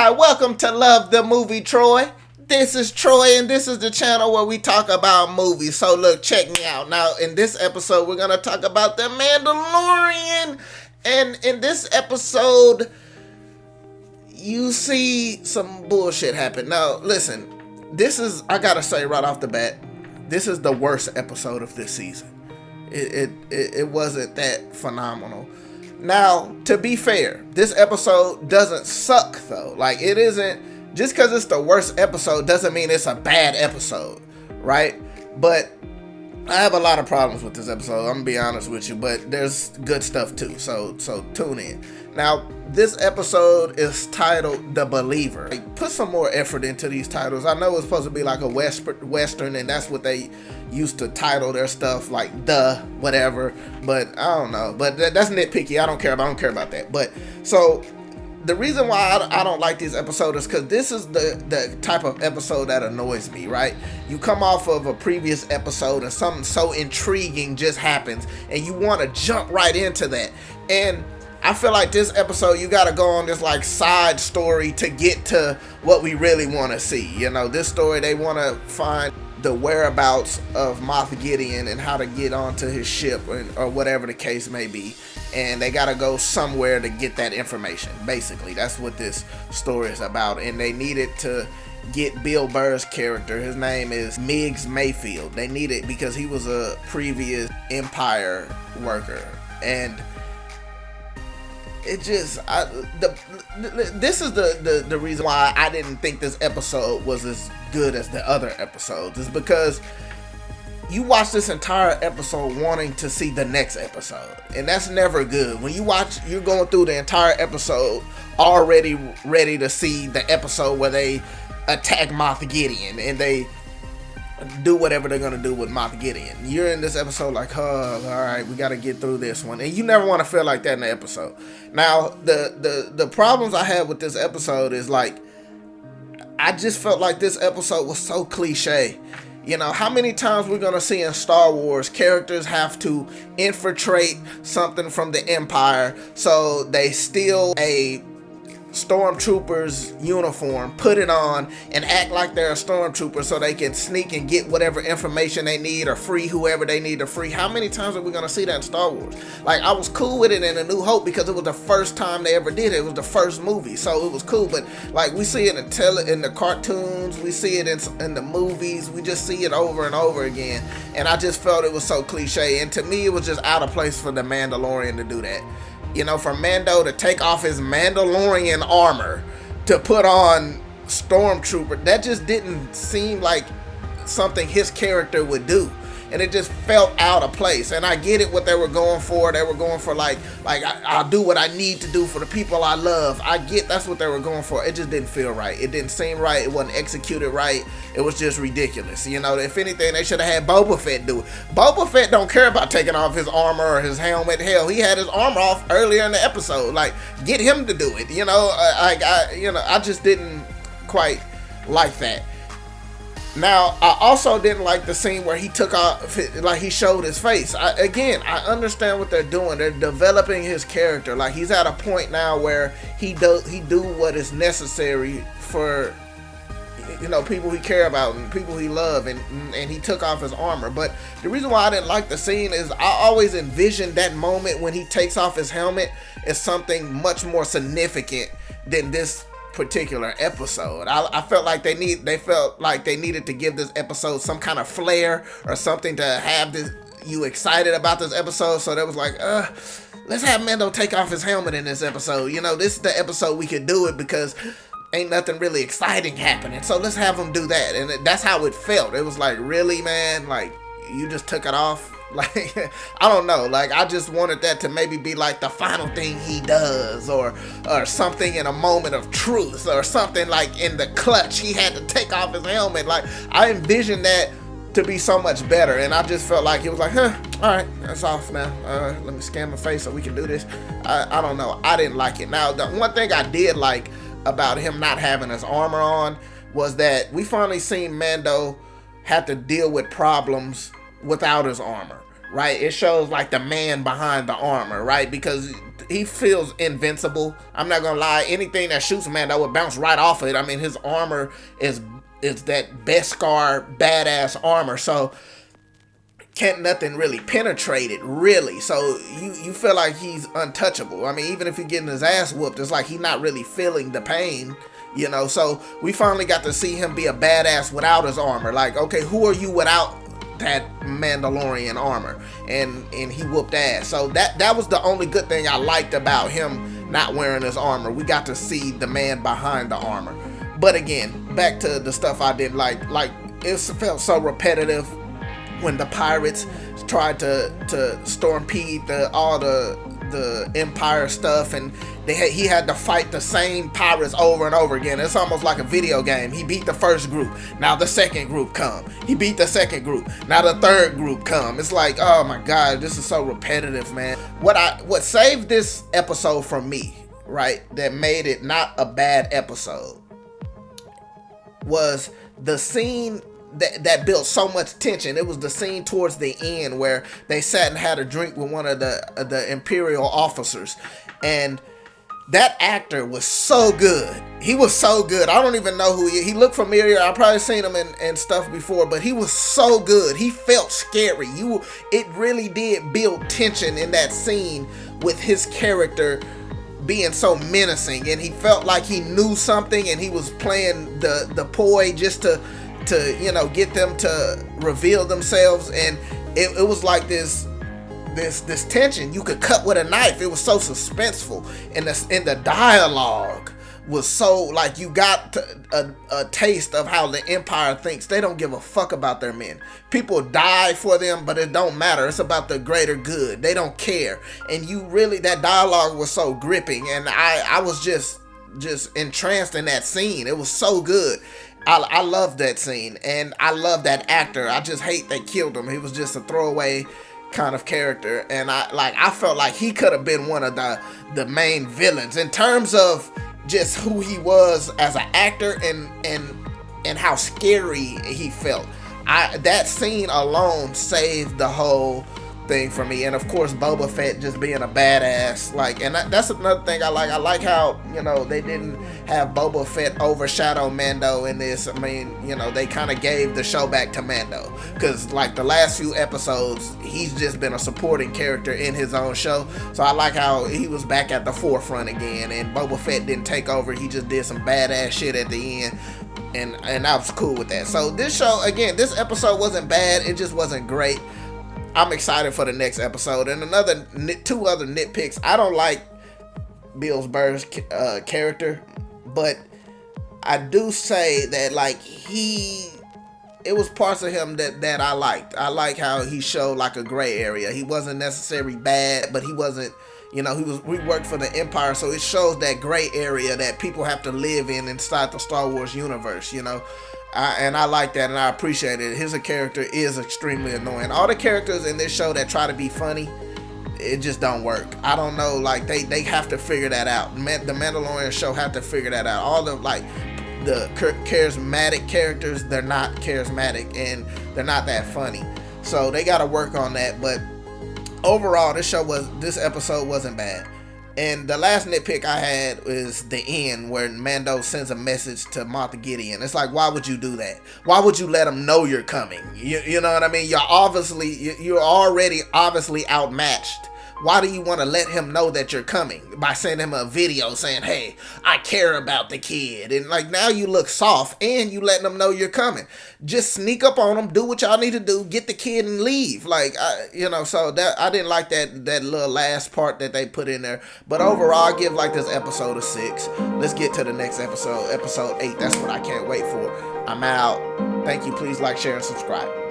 Hi, welcome to Love the Movie Troy. This is Troy, and this is the channel where we talk about movies. So look, check me out. Now, in this episode, we're going to talk about The Mandalorian. And in this episode, you see some bullshit happen. Now, listen, I got to say right off the bat, this is the worst episode of this season. It wasn't that phenomenal. Now, to be fair, this episode doesn't suck though. Like, it isn't, just because it's the worst episode doesn't mean it's a bad episode, right? But I have a lot of problems with this episode, I'm gonna be honest with you, but there's good stuff too, so tune in. Now, this episode is titled The Believer. Like, put some more effort into these titles. I know it's supposed to be like a Western, and that's what they used to title their stuff, like The whatever, but I don't know. But that's nitpicky, I don't care about that. But, so, the reason why I don't like these episodes is because this is the type of episode that annoys me, right? You come off of a previous episode and something so intriguing just happens and you want to jump right into that. And I feel like this episode, you got to go on this like side story to get to what we really want to see. You know, this story, they want to find the whereabouts of Moff Gideon and how to get onto his ship or whatever the case may be. And they got to go somewhere to get that information. Basically, that's what this story is about. And they needed to get Bill Burr's character. His name is Miggs Mayfield. They needed because he was a previous Empire worker. And it just, this is the reason why I didn't think this episode was as good as the other episodes. Is because you watch this entire episode wanting to see the next episode, and that's never good. When you watch, you're going through the entire episode already ready to see the episode where they attack Moff Gideon and they do whatever they're gonna do with Moff Gideon. You're in this episode like, oh, all right, we got to get through this one, and you never want to feel like that in the episode. Now, the problems I had with this episode is like, I just felt like this episode was so cliche. You know, how many times we're going to see in Star Wars characters have to infiltrate something from the Empire so they steal a stormtrooper's uniform, put it on, and act like they're a stormtrooper so they can sneak and get whatever information they need or free whoever they need to free. How many times are we going to see that in Star Wars? Like, I was cool with it in A New Hope because it was the first time they ever did it. It was the first movie, so it was cool. But like, we see it in the cartoons, we see it in the movies, we just see it over and over again, and I just felt it was so cliche. And to me, it was just out of place for the Mandalorian to do that. You know, for Mando to take off his Mandalorian armor to put on Stormtrooper, that just didn't seem like something his character would do. And it just felt out of place. And I get it what they were going for. They were going for like I'll do what I need to do for the people I love. I get that's what they were going for. It just didn't feel right. It didn't seem right. It wasn't executed right. It was just ridiculous. You know, if anything, they should have had Boba Fett do it. Boba Fett don't care about taking off his armor or his helmet. Hell, he had his armor off earlier in the episode. Like, get him to do it. You know, I just didn't quite like that. Now, I also didn't like the scene where he took off, like he showed his face. I understand what they're doing. They're developing his character. Like, he's at a point now where he do what is necessary for, you know, people he care about and people he love, and he took off his armor. But the reason why I didn't like the scene is I always envisioned that moment when he takes off his helmet as something much more significant than this particular episode. I felt like they needed to give this episode some kind of flair or something to have you excited about this episode. So that was like, let's have Mando take off his helmet in this episode. You know, this is the episode we could do it because ain't nothing really exciting happening. So let's have him do that. And that's how it felt. It was like, really, man? Like, you just took it off? Like, I don't know. Like, I just wanted that to maybe be like the final thing he does, or something in a moment of truth, or something like in the clutch he had to take off his helmet. Like, I envisioned that to be so much better, and I just felt like it was like, all right, that's off now. Let me scan my face so we can do this. I don't know. I didn't like it. Now, the one thing I did like about him not having his armor on was that we finally seen Mando have to deal with problems without his armor, right? It shows like the man behind the armor, right? Because he feels invincible. I'm not gonna lie. Anything that shoots Mando would bounce right off it. I mean, his armor is that Beskar badass armor. So can't nothing really penetrate it, really. So you feel like he's untouchable. I mean, even if he's getting his ass whooped, it's like he's not really feeling the pain, you know. So we finally got to see him be a badass without his armor. Like, okay, who are you without that Mandalorian armor? And he whooped ass. So that was the only good thing I liked about him not wearing his armor. We got to see the man behind the armor. But again, back to the stuff I didn't like. Like, it felt so repetitive when the pirates tried to stormpede all the Empire stuff, and he had to fight the same pirates over and over again. It's almost like a video game. He beat the first group, now the second group come. He beat the second group, now the third group come. It's like, oh my god, this is so repetitive, man. What saved this episode from me, right, that made it not a bad episode, was the scene that built so much tension. It was the scene towards the end where they sat and had a drink with one of the Imperial officers, and that actor was so good. He was so good. I don't even know who he looked familiar. I've probably seen him in stuff before, but he was so good. He felt scary. It really did build tension in that scene with his character being so menacing, and he felt like he knew something, and he was playing the poi just to get them to reveal themselves. And it was like this tension you could cut with a knife. It was so suspenseful, and the dialogue was so, like, you got a taste of how the Empire thinks. They don't give a fuck about their men. People die for them, but it don't matter. It's about the greater good. They don't care. And that dialogue was so gripping, and I was just entranced in that scene. It was so good. I love that scene, and I love that actor. I just hate they killed him. He was just a throwaway kind of character, and I felt like he could have been one of the main villains in terms of just who he was as an actor and how scary he felt. That scene alone saved the whole thing for me. And of course, Boba Fett just being a badass, and that's another thing I like. I like how, they didn't have Boba Fett overshadow Mando in this. I mean, they kind of gave the show back to Mando, because like the last few episodes, he's just been a supporting character in his own show. So I like how he was back at the forefront again, and Boba Fett didn't take over. He just did some badass shit at the end, and I was cool with that. So this show, again, this episode wasn't bad, it just wasn't great. I'm excited for the next episode. And two other nitpicks. I don't like Bill Burr's character, but I do say that, like, it was parts of him that I liked. I like how he showed like a gray area. He wasn't necessarily bad, but he wasn't, we worked for the Empire, so it shows that gray area that people have to live in inside the Star Wars universe, and I like that, and I appreciate it. His character is extremely annoying. All the characters in this show that try to be funny, it just don't work. I don't know, like, they have to figure that out. The Mandalorian show have to figure that out. All the charismatic characters, they're not charismatic, and they're not that funny. So they got to work on that. But overall, this episode wasn't bad. And the last nitpick I had is the end where Mando sends a message to Moff Gideon. It's like, why would you do that? Why would you let him know you're coming? You know what I mean? You're already obviously outmatched. Why do you want to let him know that you're coming by sending him a video saying, hey, I care about the kid? And like, now you look soft, and you letting him know you're coming. Just sneak up on him, do what y'all need to do, get the kid and leave. Like, so that I didn't like that little last part that they put in there. But overall, I give like this episode a 6. Let's get to the next episode 8. That's what I can't wait for. I'm out. Thank you. Please like, share, and subscribe.